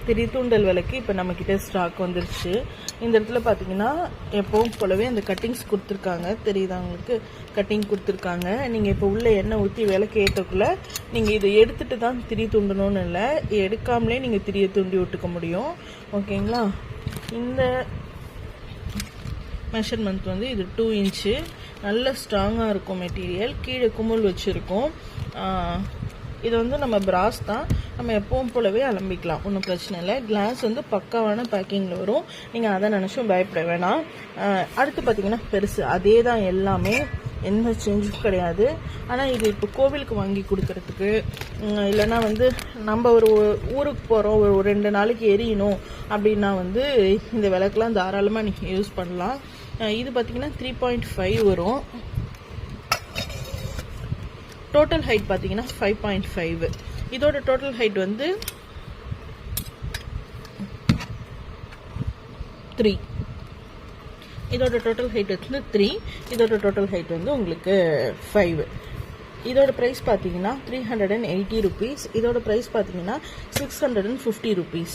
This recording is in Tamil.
திரித்தூண்டல் விலைக்கு இப்போ நம்மக்கிட்ட ஸ்டாக் வந்துருச்சு. இந்த இடத்துல பார்த்தீங்கன்னா எப்பவும் போலவே அந்த கட்டிங்ஸ் கொடுத்துருக்காங்க, தெரியுதா உங்களுக்கு? கட்டிங் கொடுத்துருக்காங்க. நீங்கள் இப்போ உள்ள எண்ணெய் ஊற்றி விளக்கு ஏற்றக்குள்ளே நீங்கள் இதை எடுத்துகிட்டு தான் திரி தூண்டணும்னு இல்லை, எடுக்காமலே நீங்கள் திரியை தூண்டி விட்டுக்க முடியும். ஓகேங்களா? இந்த மெஷர்மெண்ட் வந்து இது 2 இன்ச்சு, நல்ல ஸ்ட்ராங்காக இருக்கும் மெட்டீரியல். கீழே குமுள் வச்சுருக்கோம். இது வந்து நம்ம பிராஸ் தான், நம்ம எப்பவும் போலவே அலம்பிக்கலாம், ஒன்றும் பிரச்சனை இல்லை. கிளாஸ் வந்து பக்காவான பேக்கிங்கில் வரும், நீங்கள் அதை நினச்சும் பயப்பட வேணாம். அடுத்து பார்த்தீங்கன்னா பெருசு, அதே தான் எல்லாமே, எந்த சேஞ்சும் கிடையாது. ஆனால் இது இப்போ கோவிலுக்கு வாங்கி கொடுக்கறதுக்கு, இல்லைன்னா வந்து நம்ம ஒரு ஊருக்கு போகிறோம், ஒரு 2 நாளைக்கு எரியணும் அப்படின்னா வந்து இந்த விளக்கெலாம் தாராளமாக நீங்கள் யூஸ் பண்ணலாம். இது பார்த்தீங்கன்னா 3.5 வரும். டோட்டல் ஹைட் பார்த்தீங்கன்னா 5.5. இதோட டோட்டல் ஹைட் வந்து 3. இதோட டோட்டல் ஹைட் வந்து 3. இதோட டோட்டல் ஹைட் வந்து உங்களுக்கு 5. இதோட ப்ரைஸ் பார்த்தீங்கன்னா 380 rupees. இதோட ப்ரைஸ் பார்த்தீங்கன்னா 650 rupees.